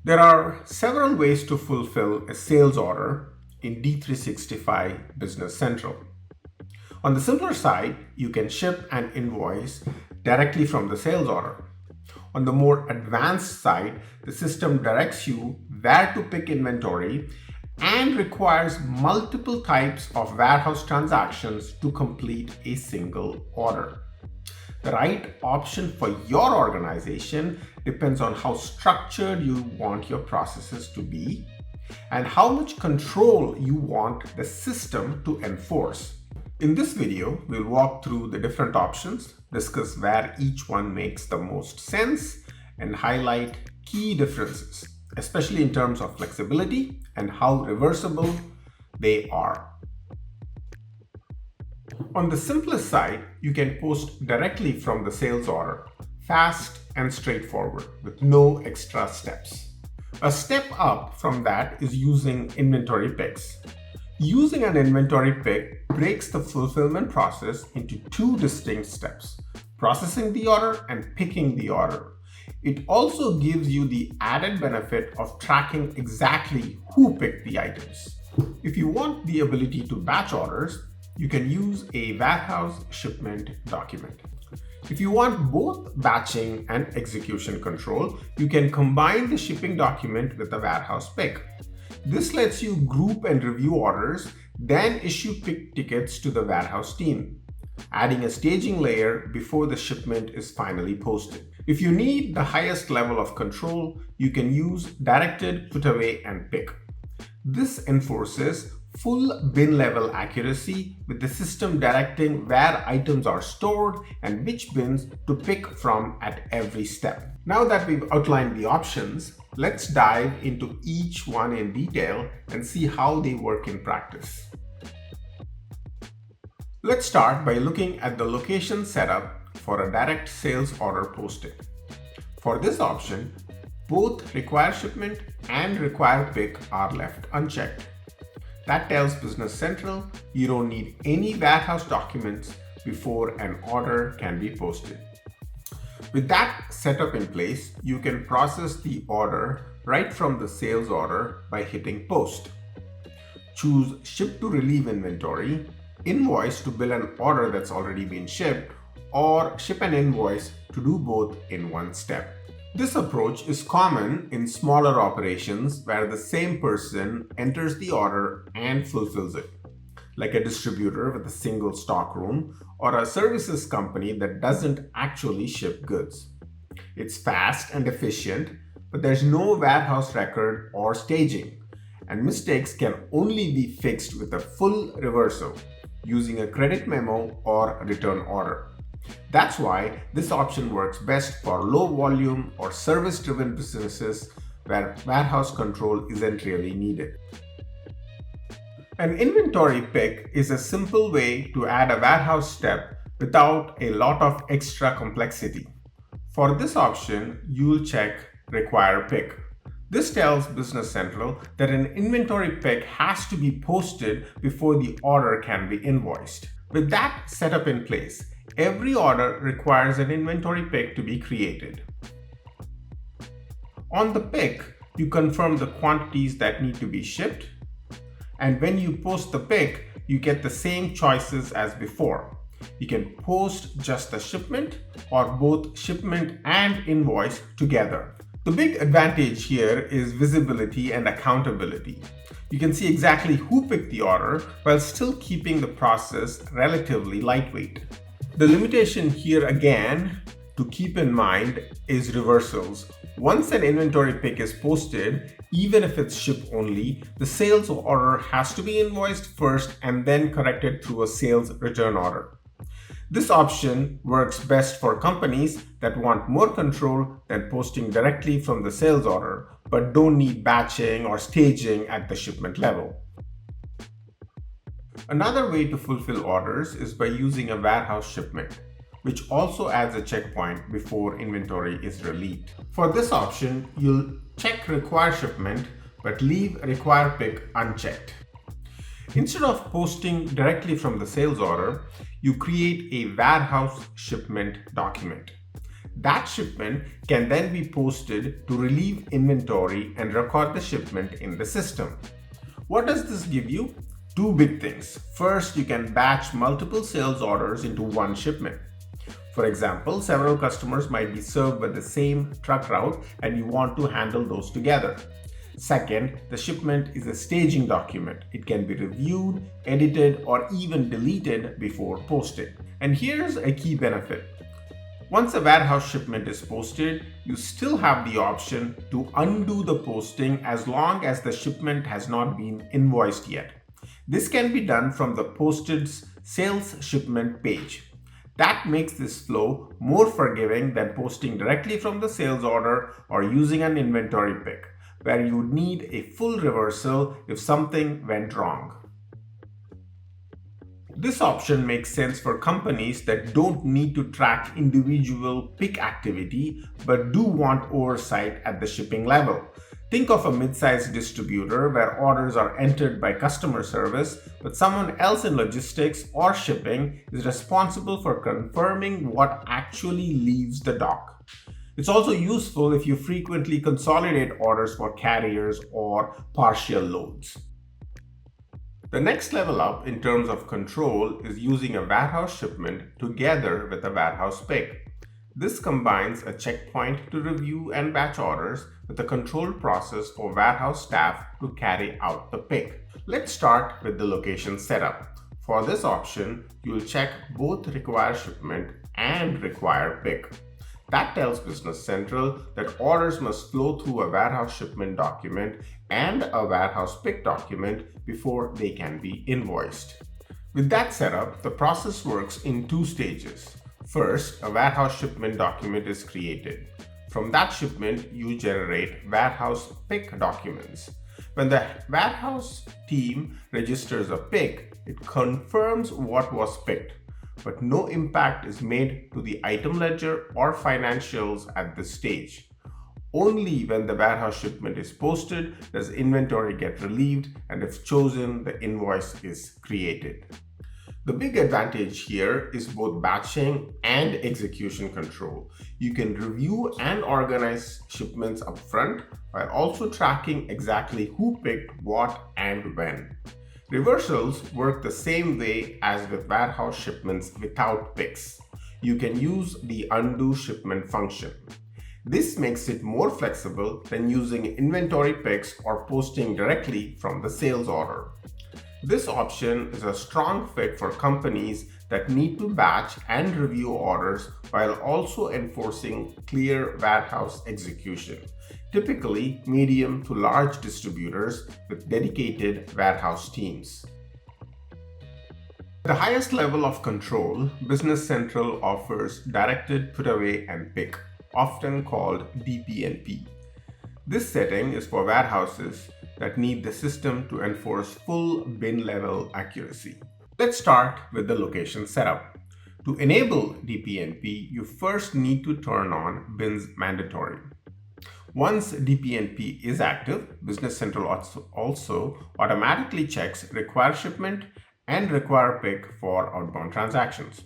There are several ways to fulfill a sales order in D365 Business Central. On the simpler side, you can ship an invoice directly from the sales order. On the more advanced side, the system directs you where to pick inventory and requires multiple types of warehouse transactions to complete a single order. The right option for your organization depends on how structured you want your processes to be and how much control you want the system to enforce. In this video, we'll walk through the different options, discuss where each one makes the most sense, and highlight key differences, especially in terms of flexibility and how reversible they are. On the simplest side, you can post directly from the sales order, fast and straightforward, with no extra steps. A step up from that is using inventory picks. Using an inventory pick breaks the fulfillment process into two distinct steps: processing the order and picking the order. It also gives you the added benefit of tracking exactly who picked the items. If you want the ability to batch orders, you can use a warehouse shipment document. If you want both batching and execution control, you can combine the shipping document with a warehouse pick. This lets you group and review orders, then issue pick tickets to the warehouse team, adding a staging layer before the shipment is finally posted. If you need the highest level of control, you can use directed put away and pick. This enforces full bin level accuracy, with the system directing where items are stored and which bins to pick from at every step. Now that we've outlined the options, let's dive into each one in detail and see how they work in practice. Let's start by looking at the location setup for a direct sales order posting. For this option, both require shipment and require pick are left unchecked. That tells Business Central you don't need any warehouse documents before an order can be posted. With that setup in place, you can process the order right from the sales order by hitting Post. Choose Ship to Relieve Inventory, Invoice to bill an order that's already been shipped, or Ship an invoice to do both in one step. This approach is common in smaller operations where the same person enters the order and fulfills it, like a distributor with a single stockroom or a services company that doesn't actually ship goods. It's fast and efficient, but there's no warehouse record or staging, and mistakes can only be fixed with a full reversal using a credit memo or return order. That's why this option works best for low volume or service-driven businesses where warehouse control isn't really needed. An inventory pick is a simple way to add a warehouse step without a lot of extra complexity. For this option, you'll check Require Pick. This tells Business Central that an inventory pick has to be posted before the order can be invoiced. With that setup in place, every order requires an inventory pick to be created. On the pick, you confirm the quantities that need to be shipped, and when you post the pick, you get the same choices as before. You can post just the shipment or both shipment and invoice together. The big advantage here is visibility and accountability. You can see exactly who picked the order while still keeping the process relatively lightweight. The limitation here again to keep in mind is reversals. Once an inventory pick is posted, even if it's ship only, the sales order has to be invoiced first and then corrected through a sales return order. This option works best for companies that want more control than posting directly from the sales order, but don't need batching or staging at the shipment level. Another way to fulfill orders is by using a warehouse shipment, which also adds a checkpoint before inventory is relieved. For this option, you'll check Require Shipment, but leave Require Pick unchecked. Instead of posting directly from the sales order, you create a warehouse shipment document. That shipment can then be posted to relieve inventory and record the shipment in the system. What does this give you? Two big things. First, you can batch multiple sales orders into one shipment. For example, several customers might be served by the same truck route and you want to handle those together. Second, the shipment is a staging document. It can be reviewed, edited, or even deleted before posting. And here's a key benefit. Once a warehouse shipment is posted, you still have the option to undo the posting as long as the shipment has not been invoiced yet. This can be done from the posted sales shipment page. That makes this flow more forgiving than posting directly from the sales order or using an inventory pick, where you would need a full reversal if something went wrong. This option makes sense for companies that don't need to track individual pick activity but do want oversight at the shipping level. Think of a mid-sized distributor where orders are entered by customer service, but someone else in logistics or shipping is responsible for confirming what actually leaves the dock. It's also useful if you frequently consolidate orders for carriers or partial loads. The next level up in terms of control is using a warehouse shipment together with a warehouse pick. This combines a checkpoint to review and batch orders with a controlled process for warehouse staff to carry out the pick. Let's start with the location setup. For this option, you will check both require shipment and require pick. That tells Business Central that orders must flow through a warehouse shipment document and a warehouse pick document before they can be invoiced. With that setup, the process works in two stages. First, a warehouse shipment document is created. From that shipment, you generate warehouse pick documents. When the warehouse team registers a pick, it confirms what was picked, but no impact is made to the item ledger or financials at this stage. Only when the warehouse shipment is posted does inventory get relieved, and if chosen, the invoice is created. The big advantage here is both batching and execution control. You can review and organize shipments upfront while also tracking exactly who picked what and when. Reversals work the same way as with warehouse shipments without picks. You can use the undo shipment function. This makes it more flexible than using inventory picks or posting directly from the sales order. This option is a strong fit for companies that need to batch and review orders while also enforcing clear warehouse execution, typically medium to large distributors with dedicated warehouse teams. At the highest level of control, Business Central offers directed put away and pick, often called DP&P. This setting is for warehouses that need the system to enforce full bin level accuracy. Let's start with the location setup. To enable DP&P, you first need to turn on bins mandatory. Once DP&P is active, Business Central also automatically checks require shipment and require pick for outbound transactions.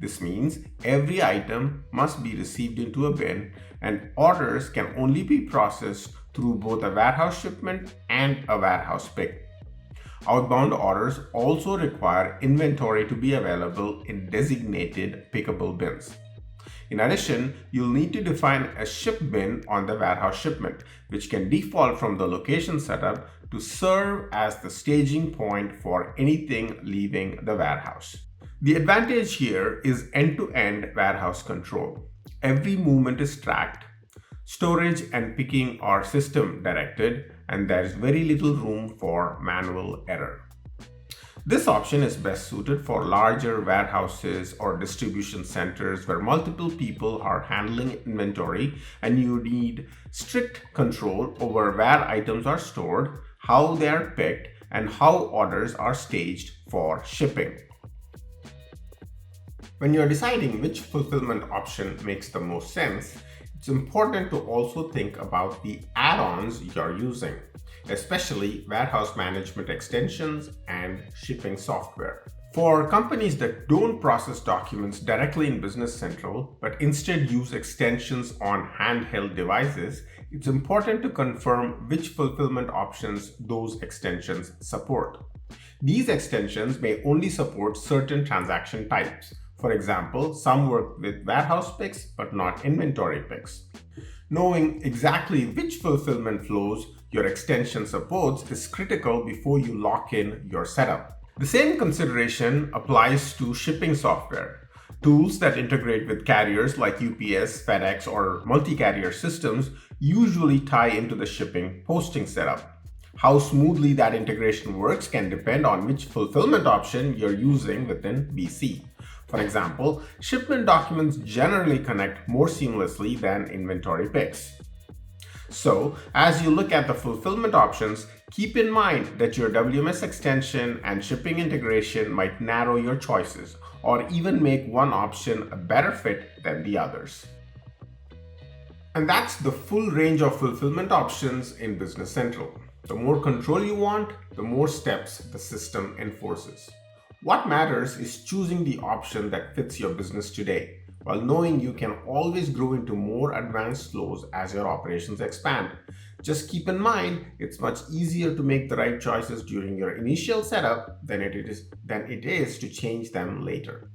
This means every item must be received into a bin, and orders can only be processed through both a warehouse shipment and a warehouse pick. Outbound orders also require inventory to be available in designated pickable bins. In addition, you'll need to define a ship bin on the warehouse shipment, which can default from the location setup to serve as the staging point for anything leaving the warehouse. The advantage here is end-to-end warehouse control. Every movement is tracked. Storage and picking are system directed, and there is very little room for manual error. This option is best suited for larger warehouses or distribution centers where multiple people are handling inventory and you need strict control over where items are stored, how they are picked, and how orders are staged for shipping. When you're deciding which fulfillment option makes the most sense, it's important to also think about the add-ons you're using, especially warehouse management extensions and shipping software. For companies that don't process documents directly in Business Central, but instead use extensions on handheld devices, it's important to confirm which fulfillment options those extensions support. These extensions may only support certain transaction types. For example, some work with warehouse picks, but not inventory picks. Knowing exactly which fulfillment flows your extension supports is critical before you lock in your setup. The same consideration applies to shipping software. Tools that integrate with carriers like UPS, FedEx, or multi-carrier systems usually tie into the shipping posting setup. How smoothly that integration works can depend on which fulfillment option you're using within BC. For example, shipment documents generally connect more seamlessly than inventory picks. So, as you look at the fulfillment options, keep in mind that your WMS extension and shipping integration might narrow your choices or even make one option a better fit than the others. And that's the full range of fulfillment options in Business Central. The more control you want, the more steps the system enforces. What matters is choosing the option that fits your business today, while knowing you can always grow into more advanced flows as your operations expand. Just keep in mind, it's much easier to make the right choices during your initial setup than it is to change them later.